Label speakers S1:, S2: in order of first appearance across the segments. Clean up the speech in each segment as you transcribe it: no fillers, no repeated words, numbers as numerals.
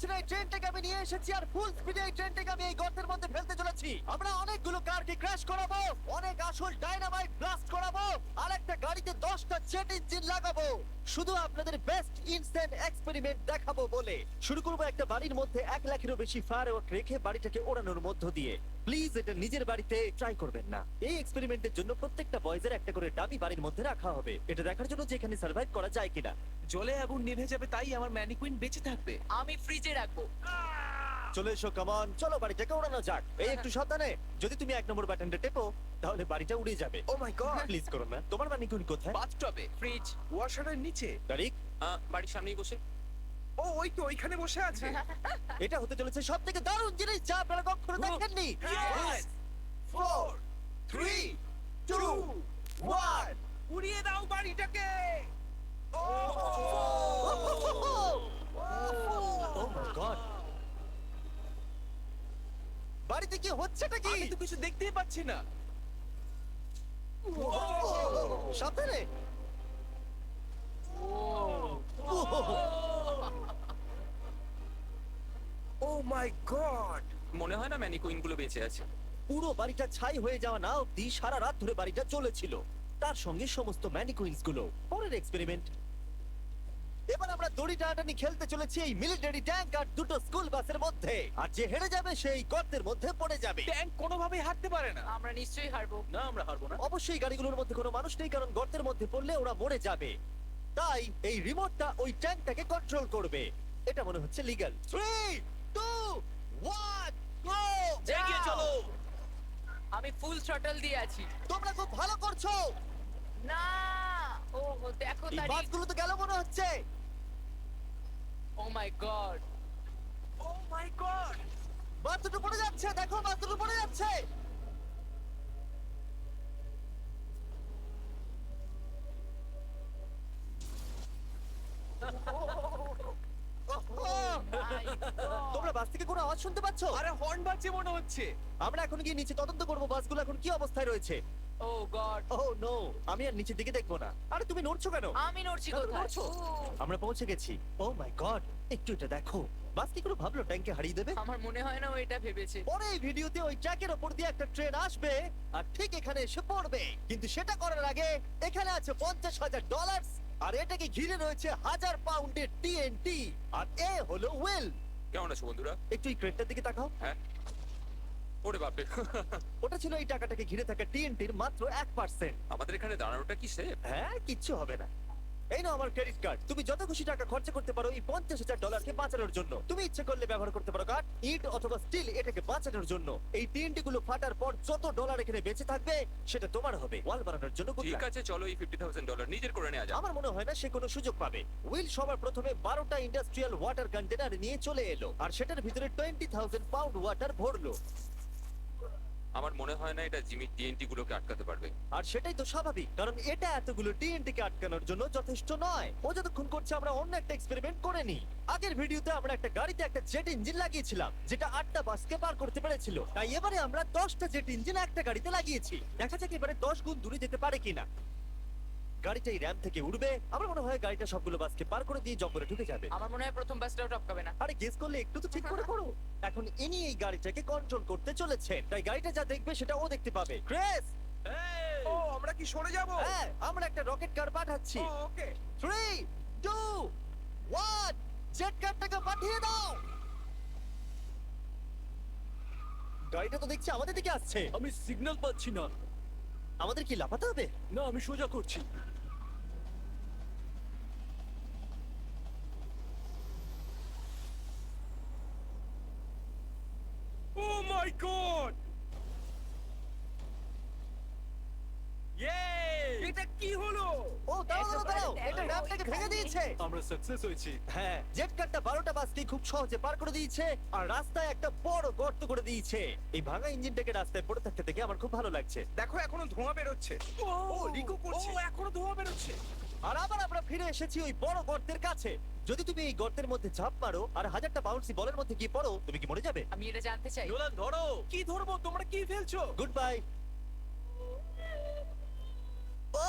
S1: পারছি না, এই ট্রেনটাকে আমি নিয়ে এসেছি আর ফুল স্পিডে এই ট্রেনটাকে আমি এই গর্তের মধ্যে ফেলতে চলেছি। আমরা অনেকগুলো কারকে ক্র্যাশ করাবো, অনেক আসল ডাইনামাইট ব্লাস্ট করাবো, আর একটা গাড়িতে 10টা জেট ইঞ্জিন লাগাবো, শুধু আপনাদের বেস্ট ইনস্ট্যান্ট এক্সপেরিমেন্ট দেখাবো বলে। শুরু করবো একটা বাড়ির মধ্যে 1 লাখেরও বেশি ফায়ারওয়ার্ক রেখে বাড়িটাকে ওড়ানোর মধ্য দিয়ে। প্লিজ এটা নিজের বাড়িতে ট্রাই করবেন না। এই এক্সপেরিমেন্টের জন্য প্রত্যেকটা বয়েজের একটা করে ডামি বাড়ির মধ্যে রাখা হবে, এটা দেখার জন্য যে এখানে সার্ভাইভ করা যায় কিনা।
S2: জলে আগুন নিভে যাবে, তাই আমার ম্যানিকুইন বেঁচে থাকবে।
S3: আমি ফ্রিজে রাখবো।
S1: চলে এসো, কামন, চলো বাড়িটাকে ওড়ানো যাক। এই একটু সাবধানে, যদি তুমি 1 নম্বর বাটনটা টেপো তাহলে বাড়িটা উড়ে যাবে।
S2: ও মাই গড!
S1: প্লিজ করো না। তোমার ম্যানিকুইন কোথায়?
S2: বাথটবে,
S3: ফ্রিজ
S2: ওয়াশারের নিচে।
S1: তারিক,
S3: বাড়ির সামনেই বসে।
S2: ও ওই তো ওইখানে বসে আছে।
S1: এটা হতে চলেছে সব থেকে দারুণ জিনিস যা আপনারা কখনো দেখেননি।
S2: Yes! 4 3 2 1 উড়িয়ে দাও বাড়িটাকে। ও
S1: Oh my God! বাড়িতে কি হচ্ছেটা কি?
S2: আমি তো কিছু দেখতেই পাচ্ছি না।
S1: সাবধানে।
S2: ও মাই গড!
S3: মনে হয় না ম্যানিকুইন গুলো বেঁচে আছে।
S1: পুরো বাড়িটা ছাই হয়ে যাওয়া না অব্দি সারা রাত ধরে বাড়িটা চলেছিল, তার সঙ্গে সমস্ত ম্যানিকুইন্স গুলো। পরের এক্সপেরিমেন্ট, এবার আমরা দড়ি টানাটানি খেলতে চলেছি এই মিলিটারি ট্যাঙ্ক আর দুটো স্কুল বাসের মধ্যে, আর যে হেরে যাবে সেই গর্তের মধ্যে পড়ে যাবে।
S2: ট্যাঙ্ক কোনোভাবেই হাঁটতে পারে না।
S3: আমরা নিশ্চয়ই হারবো। না, আমরা হারবো না।
S1: অবশ্যই গাড়িগুলোর মধ্যে কোনো মানুষ নেই, কারণ গর্তের মধ্যে পড়লে ওরা মরে যাবে। তাই এই রিমোটটা ওই ট্যাঙ্কটাকে কন্ট্রোল করবে। এটা মনে হচ্ছে লিগ্যাল। 3 2 1 গো!
S3: এগিয়ে চলো। আমি ফুল থ্রটল দিয়ে আছি।
S1: তোমরা খুব ভালো করছো।
S3: না, ও দেখো
S1: এই
S3: তারিখ।
S1: বাসগুলো তো গেল মনে হচ্ছে।
S3: ও my god.
S2: O my god!
S1: বাস দুটো পড়ে যাচ্ছে, দেখো বাস দুটো পড়ে যাচ্ছে। তোমরা বাস থেকে কোনো আওয়াজ শুনতে পাচ্ছ?
S2: আরে হর্ন বাজছে মনে হচ্ছে।
S1: আমরা এখন গিয়ে নিচে তদন্ত করবো বাসগুলো এখন কি অবস্থায় রয়েছে।
S3: ও গড।
S1: ও নো, আমি আর নিচের দিকে দেখবো না। আরে তুমি নড়ছো কেন?
S3: আমি নড়ছি
S1: কেন
S3: কোথায়?
S1: নড়ছো? আমরা পৌঁছে গেছি। ও মাই গড, একটু এটা দেখো। বাস কি করে ভাবলো ট্যাঙ্কে হারিয়ে দেবে?
S3: আমার মনে হয় না ও এটা ভেবেছে।
S1: পরে এই ভিডিওতে ওই ট্র্যাকের ওপর দিয়ে একটা ট্রেন আসবে আর ঠিক এখানে এসে পড়বে, কিন্তু সেটা করার আগে এখানে আছে $50,000 আর এটাকে ঘিরে রয়েছে 1000 পাউন্ডের টিএনটি। আর এ হলো উইল।
S3: কেমন আছো বন্ধুরা?
S1: একটু এই ক্রেটটার দিকে তাকাও।
S3: হ্যাঁ। ওরে বাপরে।
S1: ওটা ছিল এই টাকাটাকে ঘিরে থাকা টিএনটির মাত্র 1%।
S3: আমাদের এখানে দাঁড়ানোটা কি সেফ?
S1: হ্যাঁ, কিচ্ছু হবে না। এই নাও আমার ক্রেডিট কার্ড, তুমি যত খুশি টাকা খরচা করতে পারো এই $50,000 বাঁচানোর জন্য। তুমি ইচ্ছে করলে ব্যবহার করতে পারো কাঠ, ইট অথবা স্টিল এটাকে বাঁচানোর জন্য। এই টিএনটি গুলো ফাটার পর যত ডলার এখানে বেঁচে থাকবে সেটা তোমার হবে। ওয়াল বানানোর জন্য good
S3: ঠিক
S1: luck।
S3: আছে, চলো এই $50,000 নিজের করে নেওয়া যাক।
S1: আমার মনে হয় না সে কোনো সুযোগ পাবে। উইল সবার প্রথমে 12টা ইন্ডাস্ট্রিয়াল ওয়াটার কন্টেনার নিয়ে চলে এলো আর সেটার ভিতরে 20,000 পাউন্ড ওয়াটার ভরলো।
S3: আমার মনে হয় না এটা জিমি টিএনটি গুলোকে আটকাতে পারবে।
S1: আর সেটাই তো স্বাভাবিক, কারণ এটা এতগুলো টিএনটি কে আটকানোর জন্য যথেষ্ট নয়। ও যতক্ষণ করছে আমরা অন্য একটা এক্সপেরিমেন্ট করে নিই। আগের ভিডিওতে আমরা একটা গাড়িতে একটা জেট ইঞ্জিন লাগিয়েছিলাম যেটা 8টা বাসকে পার করতে পেরেছিল। তাই এবারে আমরা 10টা জেট ইঞ্জিন একটা গাড়িতে লাগিয়েছি। দেখা যাক এবারে 10 গুণ দূরে যেতে পারে কিনা। গাড়িটা এই র্যাম্প থেকে উঠবে। আমার মনে হয় গাড়িটা সবগুলো বাসকে পার করে দিয়ে জঙ্গলে ঢুকে যাবে।
S3: আমার মনে হয় প্রথম বাসটাও টপকাবে না।
S1: আরে গেস করলে একটু তো ঠিক করে করো। এখন ইনি এই গাড়িটাকে কন্ট্রোল করতে চলেছেন, তাই গাড়িটা যা দেখবে সেটা ও দেখতে পাবে। ক্রেস,
S2: ও আমরা কি সরে যাব?
S1: হ্যাঁ, আমরা একটা রকেট কার পাঠাচ্ছি।
S2: ওকে।
S1: 3 2 1 জেট কারটাকে পাঠিয়ে দাও। গাড়িটা তো দেখছি আমাদের দিকে আসছে।
S4: আমি সিগন্যাল পাচ্ছি না।
S1: আমাদের কি লাফাতে হবে?
S4: না, আমি সোজা করছি।
S2: ও মাই গড! এটা কি হলো?
S1: ও দাঁড়াও দাঁড়াও, এটা র্যাম্পটাকে ভেঙে দিয়েছে।
S4: আমরা সাকসেস হয়েছি।
S1: হ্যাঁ, জেট কারটা 12টা বাসকে খুব সহজে পার করে দিয়েছে আর রাস্তায় একটা বড় গর্ত করে দিয়েছে। এই ভাঙা ইঞ্জিনটাকে রাস্তায় পড়ে থাকতে দেখে আমার খুব ভালো লাগছে।
S2: দেখো এখনো ধোঁয়া বেরোচ্ছে। ও লিকো করছে। ও এখনো ধোঁয়া বেরোচ্ছে।
S1: আর আবার আমরা ফিরে এসেছি ওই বড় গর্তের কাছে। যদি তুমি এই গর্তের মধ্যে ঝাঁপ মারো আর 1000টা বাউন্সি বলের মধ্যে গিয়ে পড়ো, তুমি কি মরে যাবে?
S3: আমি এটা জানতে চাই।
S4: নোলান ধরো।
S2: কি ধরবো? তোমরা কি ফেলছো?
S1: Good bye. Oh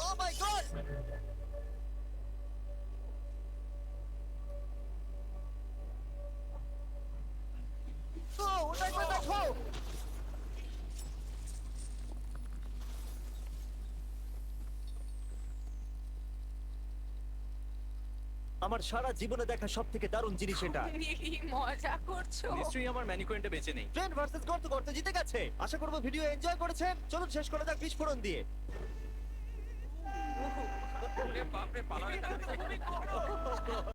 S1: oh my god! ওটাই করে দেখো। আমার সারা জীবনে দেখা সব থেকে দারুণ জিনিস এটা।
S5: তুমি কি মজা করছো?
S4: নিশ্চয়ই আমার ম্যানিকুয়েন্টে বেঁচে নেই।
S1: ট্রেন ভার্সেস গর্ত গর্ত জিতে গেছে। আশা করবো ভিডিও এনজয় করেছেন। চলুন শেষ করা যাক বিস্ফোরণ দিয়ে।
S3: বাপরে পালাবে না।